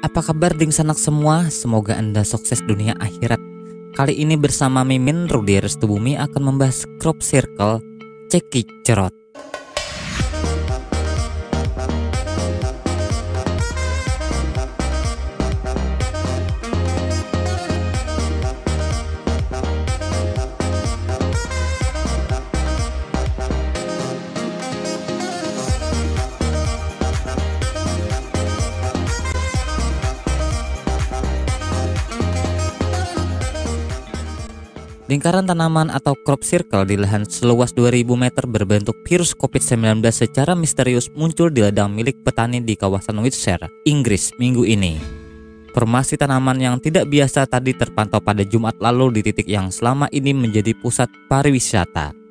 Apa kabar ding sanak semua? Semoga Anda sukses dunia akhirat. Kali ini bersama Mimin Rudi Restubumi akan membahas crop circle cekicrot. Lingkaran tanaman atau crop circle di lahan seluas 2000 meter berbentuk virus COVID-19 secara misterius muncul di ladang milik petani di kawasan Wiltshire, Inggris minggu ini. Formasi tanaman yang tidak biasa tadi terpantau pada Jumat lalu di titik yang selama ini menjadi pusat pariwisata.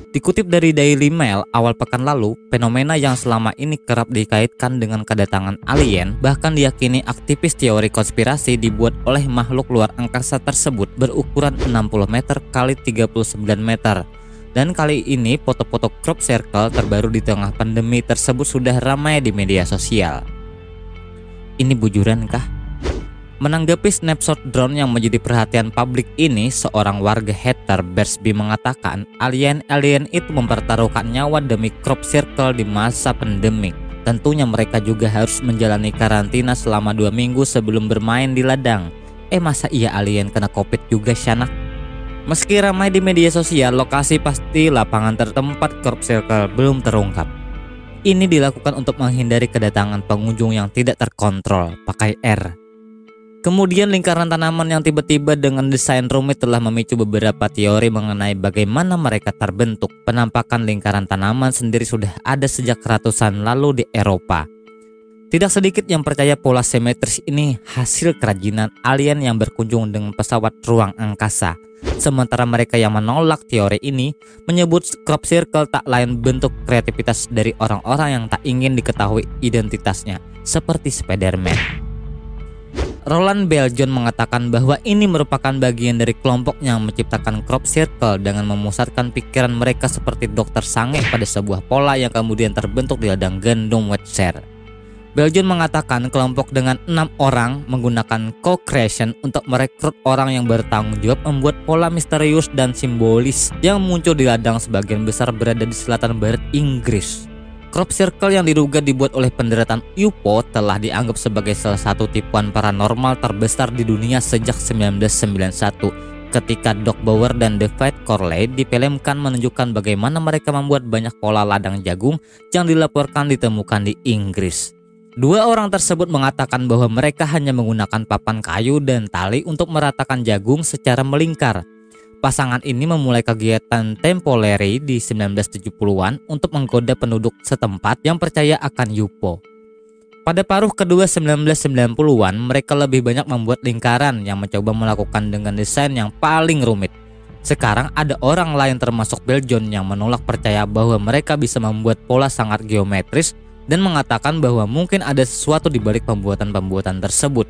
Dikutip dari Daily Mail awal pekan lalu, fenomena yang selama ini kerap dikaitkan dengan kedatangan alien, bahkan diyakini aktivis teori konspirasi dibuat oleh makhluk luar angkasa tersebut berukuran 60 meter kali 39 meter. Dan kali ini foto-foto crop circle terbaru di tengah pandemi tersebut sudah ramai di media sosial. Ini bujuran kah? Menanggapi snapshot drone yang menjadi perhatian publik ini, seorang warga hater Bersby mengatakan alien-alien itu mempertaruhkan nyawa demi crop circle di masa pandemik. Tentunya mereka juga harus menjalani karantina selama 2 minggu sebelum bermain di ladang. Masa iya alien kena COVID juga syanak? Meski ramai di media sosial, lokasi pasti lapangan tertempat crop circle belum terungkap. Ini dilakukan untuk menghindari kedatangan pengunjung yang tidak terkontrol, pakai R. Kemudian lingkaran tanaman yang tiba-tiba dengan desain rumit telah memicu beberapa teori mengenai bagaimana mereka terbentuk. Penampakan lingkaran tanaman sendiri sudah ada sejak ratusan lalu di Eropa. Tidak sedikit yang percaya pola simetris ini hasil kerajinan alien yang berkunjung dengan pesawat ruang angkasa. Sementara mereka yang menolak teori ini menyebut crop circle tak lain bentuk kreativitas dari orang-orang yang tak ingin diketahui identitasnya, seperti Spider-Man. Roland Beljon mengatakan bahwa ini merupakan bagian dari kelompok yang menciptakan crop circle dengan memusatkan pikiran mereka seperti dokter sange pada sebuah pola yang kemudian terbentuk di ladang gandum Wiltshire. Beljon mengatakan kelompok dengan 6 orang menggunakan co-creation untuk merekrut orang yang bertanggung jawab membuat pola misterius dan simbolis yang muncul di ladang sebagian besar berada di selatan barat Inggris. Crop circle yang diduga dibuat oleh penderetan UFO telah dianggap sebagai salah satu tipuan paranormal terbesar di dunia sejak 1991 ketika Doc Bower dan David Corley difilmkan menunjukkan bagaimana mereka membuat banyak pola ladang jagung yang dilaporkan ditemukan di Inggris. 2 orang tersebut mengatakan bahwa mereka hanya menggunakan papan kayu dan tali untuk meratakan jagung secara melingkar. Pasangan ini memulai kegiatan temporary di 1970-an untuk menggoda penduduk setempat yang percaya akan UFO. Pada paruh kedua 1990-an, mereka lebih banyak membuat lingkaran yang mencoba melakukan dengan desain yang paling rumit. Sekarang ada orang lain termasuk Beljon yang menolak percaya bahwa mereka bisa membuat pola sangat geometris dan mengatakan bahwa mungkin ada sesuatu di balik pembuatan-pembuatan tersebut.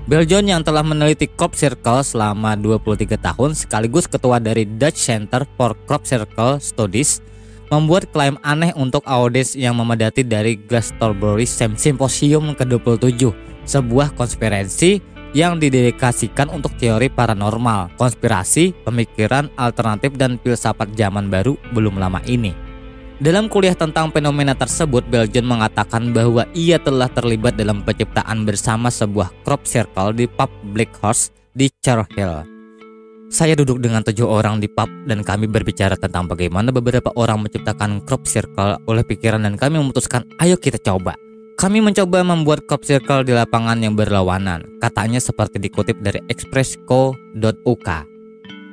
Beljon yang telah meneliti crop circle selama 23 tahun sekaligus ketua dari Dutch Center for Crop Circle Studies membuat klaim aneh untuk audiens yang memadati dari Glastonbury Symposium ke-27, sebuah konspirasi yang didedikasikan untuk teori paranormal, konspirasi, pemikiran alternatif dan filsafat zaman baru belum lama ini. Dalam kuliah tentang fenomena tersebut, Beljon mengatakan bahwa ia telah terlibat dalam penciptaan bersama sebuah crop circle di pub Black Horse di Churchill. Saya duduk dengan 7 orang di pub dan kami berbicara tentang bagaimana beberapa orang menciptakan crop circle oleh pikiran dan kami memutuskan ayo kita coba. Kami mencoba membuat crop circle di lapangan yang berlawanan, katanya seperti dikutip dari expressco.uk.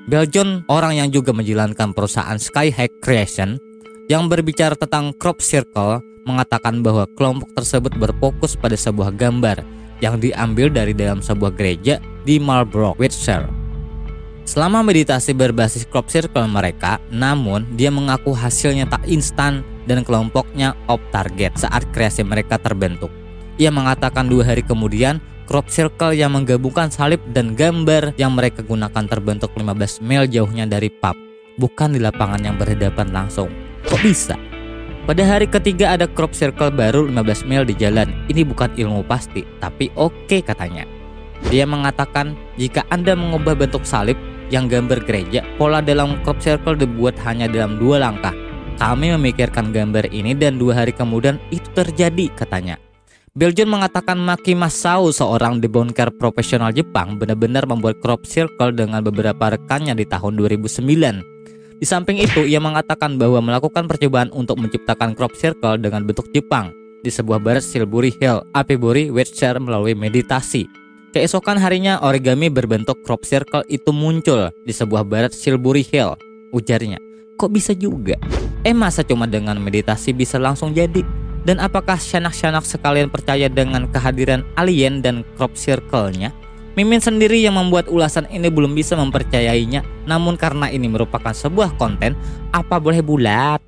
Beljon, orang yang juga menjalankan perusahaan Skyhigh Creation, yang berbicara tentang crop circle mengatakan bahwa kelompok tersebut berfokus pada sebuah gambar yang diambil dari dalam sebuah gereja di Marlborough, Wiltshire. Selama meditasi berbasis crop circle mereka, namun dia mengaku hasilnya tak instan dan kelompoknya off target saat kreasi mereka terbentuk. Ia mengatakan 2 hari kemudian crop circle yang menggabungkan salib dan gambar yang mereka gunakan terbentuk 15 mil jauhnya dari pub, bukan di lapangan yang berhadapan langsung. Kok bisa? Pada hari ketiga ada crop circle baru 15 mil di jalan. Ini bukan ilmu pasti, tapi oke katanya. Dia mengatakan jika Anda mengubah bentuk salib yang gambar gereja, pola dalam crop circle dibuat hanya dalam 2 langkah. Kami memikirkan gambar ini dan 2 hari kemudian itu terjadi katanya. Beljon mengatakan Maki Masao, seorang debunker profesional Jepang, benar-benar membuat crop circle dengan beberapa rekannya di tahun 2009. Di samping itu, ia mengatakan bahwa melakukan percobaan untuk menciptakan crop circle dengan bentuk Jepang di sebuah barat Silbury Hill, Apibori, Wiltshire melalui meditasi. Keesokan harinya, origami berbentuk crop circle itu muncul di sebuah barat Silbury Hill, ujarnya. Kok bisa juga? Masa cuma dengan meditasi bisa langsung jadi? Dan apakah syanak-syanak sekalian percaya dengan kehadiran alien dan crop circle-nya? Mimin sendiri yang membuat ulasan ini belum bisa mempercayainya, namun karena ini merupakan sebuah konten, apa boleh bulat?